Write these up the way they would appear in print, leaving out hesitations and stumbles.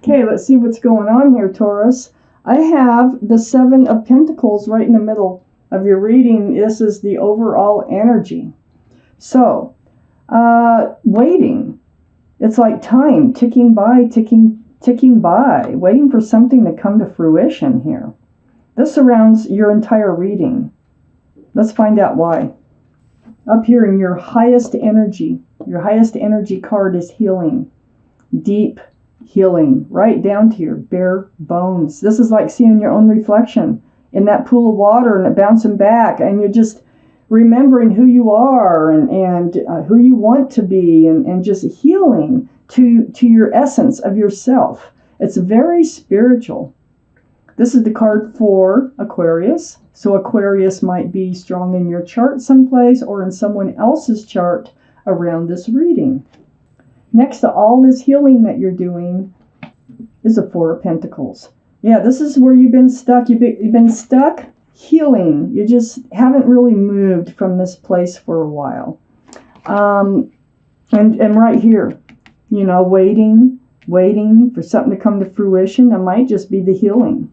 Okay, let's see what's going on here, Taurus. I have the Seven of Pentacles right in the middle of your reading. This is the overall energy. So, waiting. It's like time ticking by, ticking by, waiting for something to come to fruition here. This surrounds your entire reading. Let's find out why. Up here in your highest energy card is healing. Deep healing, right down to your bare bones. This is like seeing your own reflection in that pool of water and it bouncing back, and you're just remembering who you are and who you want to be, and just healing to your essence of yourself. It's very spiritual. This is the card for Aquarius. So Aquarius might be strong in your chart someplace or in someone else's chart around this reading. Next to all this healing that you're doing is the Four of Pentacles. Yeah, this is where you've been stuck. You've been stuck healing. You just haven't really moved from this place for a while. And right here, you know, waiting for something to come to fruition. That might just be the healing.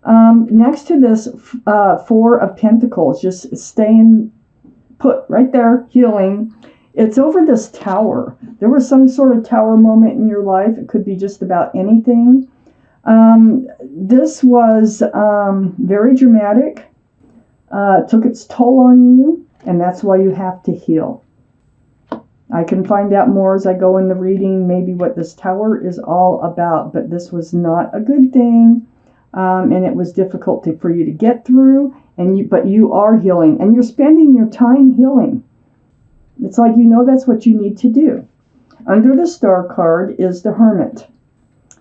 Next to this Four of Pentacles, just staying put right there, healing. It's over this tower. There was some sort of tower moment in your life. It could be just about anything. This was very dramatic. Took its toll on you, and that's why you have to heal. I can find out more as I go in the reading, maybe what this tower is all about, but this was not a good thing, and it was difficult for you to get through, but you are healing, and you're spending your time healing. It's like you know that's what you need to do. Under the Star card is the Hermit.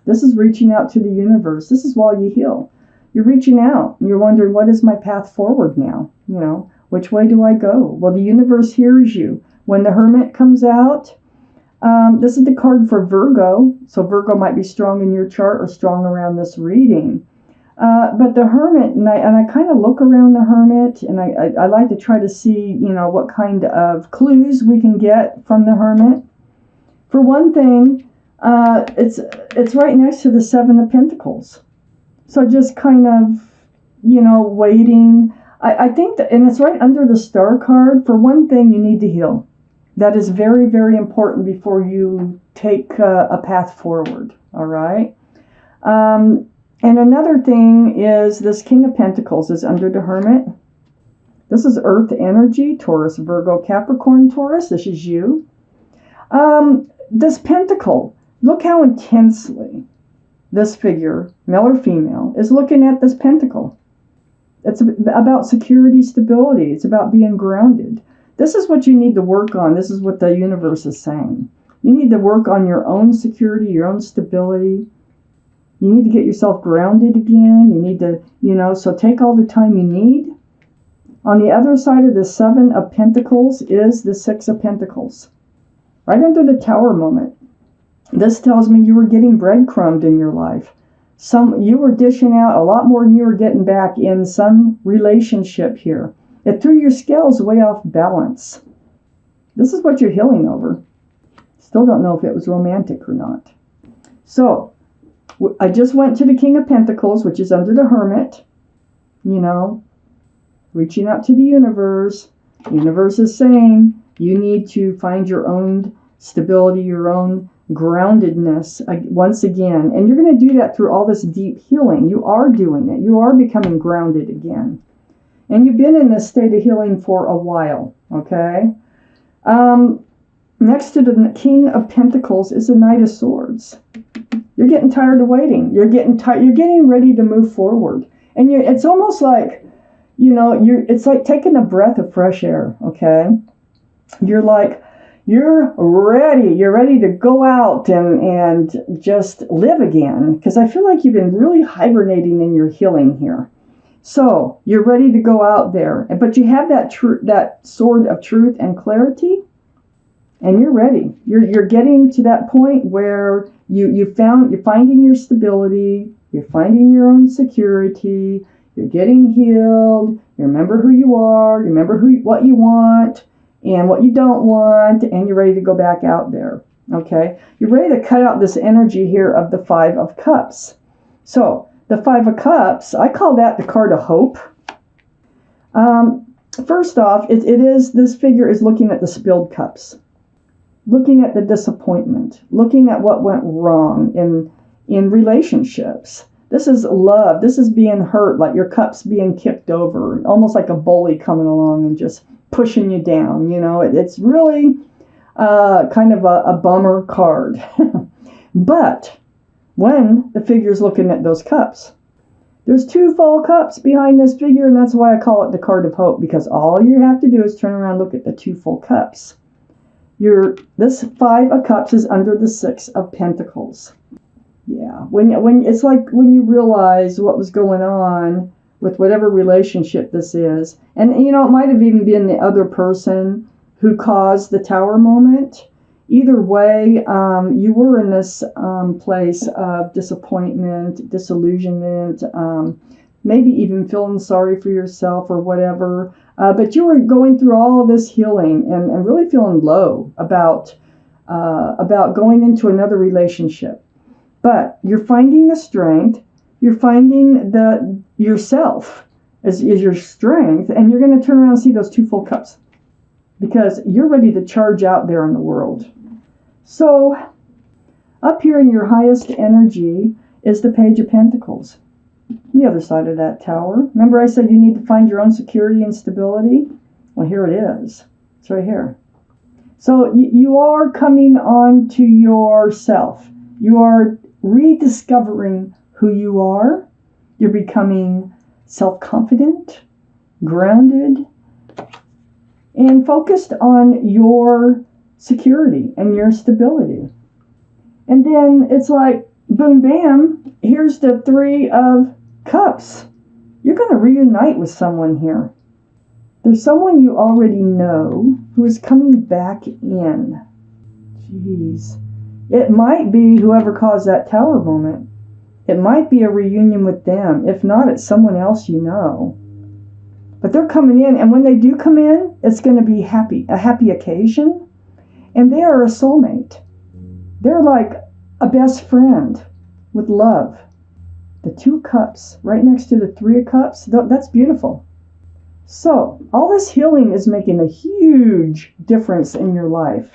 This is reaching out to the universe. This is while you heal. You're reaching out. You're wondering, what is my path forward now? You know, which way do I go? Well, the universe hears you. When the Hermit comes out, this is the card for Virgo. So Virgo might be strong in your chart or strong around this reading. But the Hermit, and I kind of look around the Hermit, and I like to try to see, you know, what kind of clues we can get from the Hermit. For one thing, it's right next to the Seven of Pentacles. So just kind of, you know, waiting. I think that, and it's right under the Star card. For one thing, you need to heal. That is very, very important before you take a path forward. All right. And another thing is this King of Pentacles is under the Hermit. This is Earth energy, Taurus, Virgo, Capricorn, Taurus. This is you. This Pentacle, look how intensely this figure, male or female, is looking at this Pentacle. It's about security, stability. It's about being grounded. This is what you need to work on. This is what the universe is saying. You need to work on your own security, your own stability. You need to get yourself grounded again. You need to, you know, so take all the time you need. On the other side of the Seven of Pentacles is the Six of Pentacles. Right under the Tower moment. This tells me you were getting breadcrumbed in your life. You were dishing out a lot more than you were getting back in some relationship here. It threw your scales way off balance. This is what you're healing over. Still don't know if it was romantic or not. So, I just went to the King of Pentacles, which is under the Hermit. You know, reaching out to the universe. The universe is saying you need to find your own stability, your own groundedness once again. And you're going to do that through all this deep healing. You are doing it. You are becoming grounded again. And you've been in this state of healing for a while, okay? Next to the King of Pentacles is the Knight of Swords. You're getting tired of waiting. You're getting ready to move forward. And it's almost like, you know, it's like taking a breath of fresh air, okay? You're ready. You're ready to go out and just live again. Because I feel like you've been really hibernating in your healing here. So you're ready to go out there. But you have that sword of truth and clarity. And you're ready. You're getting to that point where you're finding your stability, you're finding your own security, you're getting healed, you remember who you are, you remember what you want and what you don't want, and you're ready to go back out there. Okay, you're ready to cut out this energy here of the Five of Cups. So the Five of Cups, I call that the card of hope. First off, this figure is looking at the spilled cups, looking at the disappointment, looking at what went wrong in relationships. This is love. This is being hurt, like your cups being kicked over, almost like a bully coming along and just pushing you down. You know, it's really kind of a bummer card. But when the figure's looking at those cups, there's two full cups behind this figure, and that's why I call it the card of hope, because all you have to do is turn around and look at the two full cups. This Five of Cups is under the Six of Pentacles. Yeah, when it's like when you realize what was going on with whatever relationship this is, and you know, it might have even been the other person who caused the Tower moment. Either way, you were in this place of disappointment, disillusionment, maybe even feeling sorry for yourself or whatever. But you were going through all this healing and really feeling low about going into another relationship. But you're finding the strength. You're finding yourself is your strength, and you're going to turn around and see those two full cups because you're ready to charge out there in the world. So up here in your highest energy is the Page of Pentacles. The other side of that Tower. Remember I said you need to find your own security and stability? Well, here it is. It's right here. So you are coming on to yourself. You are rediscovering who you are. You're becoming self-confident, grounded, and focused on your security and your stability. And then it's like, boom, bam, here's the Three of Cups. You're going to reunite with someone here. There's someone you already know who is coming back in. Jeez. It might be whoever caused that Tower moment. It might be a reunion with them. If not, it's someone else you know. But they're coming in, and when they do come in, it's going to be a happy occasion. And they are a soulmate. They're like a best friend with love. The Two Cups right next to the Three of Cups, that's beautiful. So all this healing is making a huge difference in your life.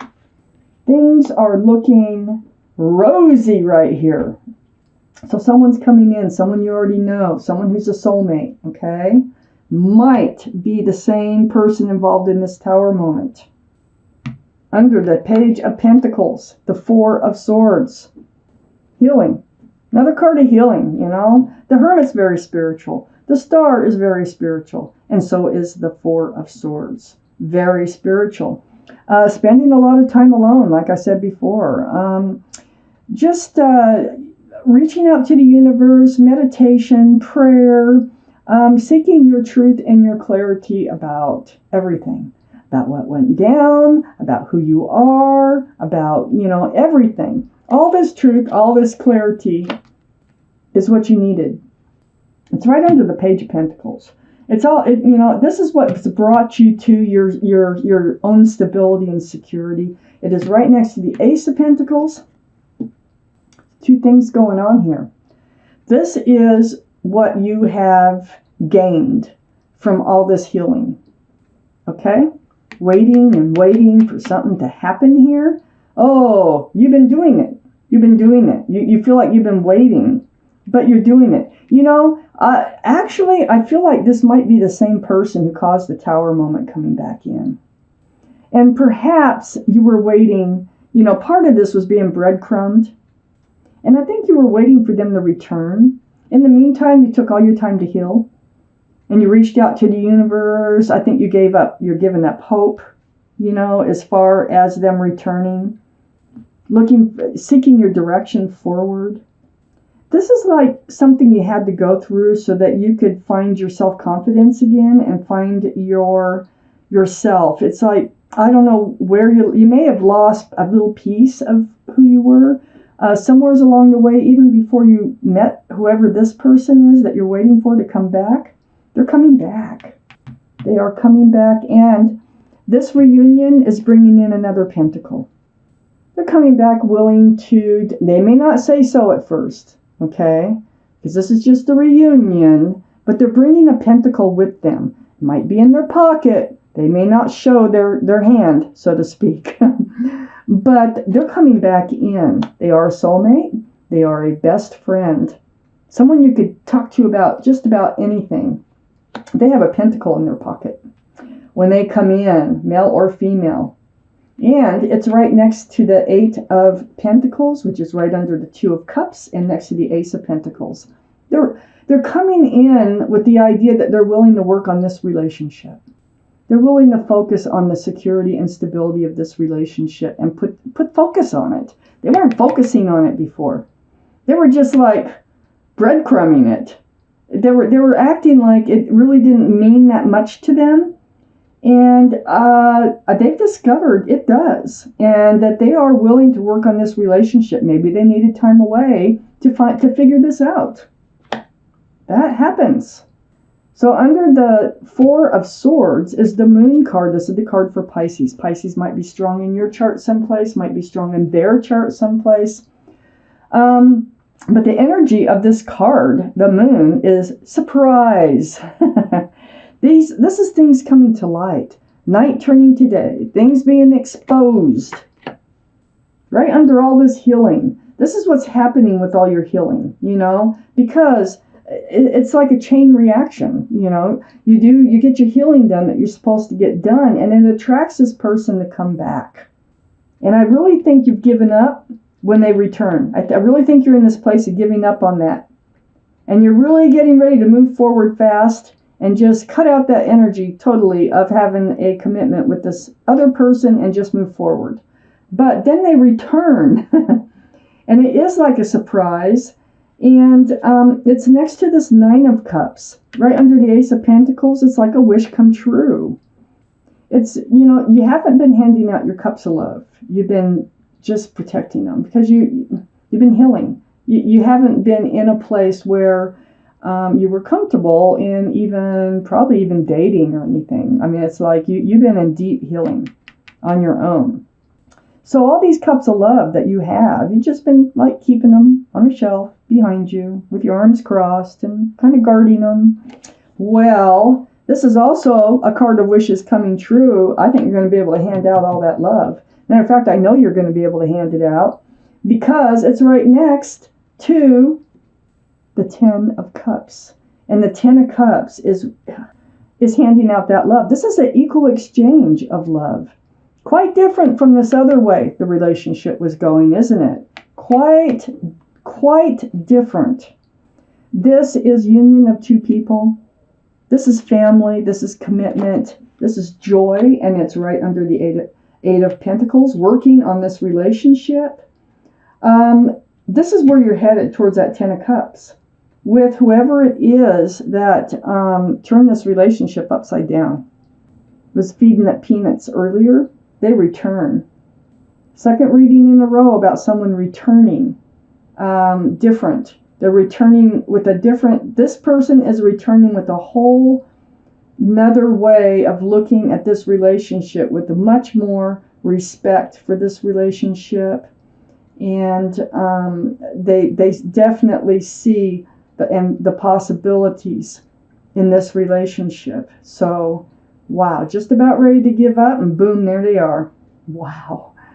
Things are looking rosy right here. So someone's coming in, someone you already know, someone who's a soulmate, okay? Might be the same person involved in this Tower moment. Under the Page of Pentacles, the Four of Swords. Healing. Another card of healing, you know. The Hermit's very spiritual. The Star is very spiritual. And so is the Four of Swords. Very spiritual. Spending a lot of time alone, like I said before. Just reaching out to the universe, meditation, prayer, seeking your truth and your clarity about everything. About what went down, about who you are, about, you know, everything. All this truth, all this clarity is what you needed. It's right under the Page of Pentacles. It's all, you know, this is what's brought you to your own stability and security. It is right next to the Ace of Pentacles. Two things going on here. This is what you have gained from all this healing. Okay? Waiting and waiting for something to happen here. Oh, you've been doing it. You've been doing it. You feel like you've been waiting, but you're doing it. You know, actually, I feel like this might be the same person who caused the Tower moment coming back in. And perhaps you were waiting, you know, part of this was being breadcrumbed. And I think you were waiting for them to return. In the meantime, you took all your time to heal. And you reached out to the universe. I think you're giving up hope, you know, as far as them returning. Seeking your direction forward. This is like something you had to go through so that you could find your self-confidence again and find yourself. It's like, I don't know where you may have lost a little piece of who you were. Somewhere along the way, even before you met whoever this person is that you're waiting for to come back. They're coming back. They are coming back, and this reunion is bringing in another pentacle. They're coming back willing to, they may not say so at first, okay? Because this is just a reunion, but they're bringing a pentacle with them. It might be in their pocket. They may not show their hand, so to speak. But they're coming back in. They are a soulmate. They are a best friend. Someone you could talk to about just about anything. They have a pentacle in their pocket when they come in, male or female. And it's right next to the 8 of Pentacles, which is right under the 2 of Cups, and next to the Ace of Pentacles. They're coming in with the idea that they're willing to work on this relationship. They're willing to focus on the security and stability of this relationship and put focus on it. They weren't focusing on it before. They were just like breadcrumbing it. They were acting like it really didn't mean that much to them. And they've discovered it does, and that they are willing to work on this relationship. Maybe they needed time away to figure this out. That happens. So under the 4 of Swords is the Moon card. This is the card for Pisces. Pisces might be strong in your chart someplace, might be strong in their chart someplace. But the energy of this card, the Moon, is surprise. This is things coming to light. Night turning to day. Things being exposed. Right under all this healing. This is what's happening with all your healing, because it's like a chain reaction, You get your healing done that you're supposed to get done, and it attracts this person to come back. And I really think you've given up when they return. I really think you're in this place of giving up on that. And you're really getting ready to move forward fast and just cut out that energy totally of having a commitment with this other person and just move forward. But then they return, and it is like a surprise. And it's next to this 9 of Cups, right under the Ace of Pentacles. It's like a wish come true. It's, you haven't been handing out your cups of love. You've been just protecting them because you've been healing. You haven't been in a place where you were comfortable in probably even dating or anything. I mean, it's like you've been in deep healing on your own. So all these cups of love that you have, you've just been like keeping them on a shelf behind you with your arms crossed and kind of guarding them. Well, this is also a card of wishes coming true. I think you're going to be able to hand out all that love. Matter of fact, I know you're going to be able to hand it out because it's right next to the 10 of Cups. And the 10 of Cups is handing out that love. This is an equal exchange of love. Quite different from this other way the relationship was going, isn't it? Quite different. This is union of two people. This is family. This is commitment. This is joy. And it's right under the 8 of Pentacles, working on this relationship. This is where you're headed, towards that 10 of Cups. With whoever it is that turned this relationship upside down. Was feeding that peanuts earlier. They return. Second reading in a row about someone returning. Different. They're returning with a different, this person is returning with a whole another way of looking at this relationship with much more respect for this relationship. And they definitely see the possibilities in this relationship. So, wow, just about ready to give up, and boom, there they are. Wow.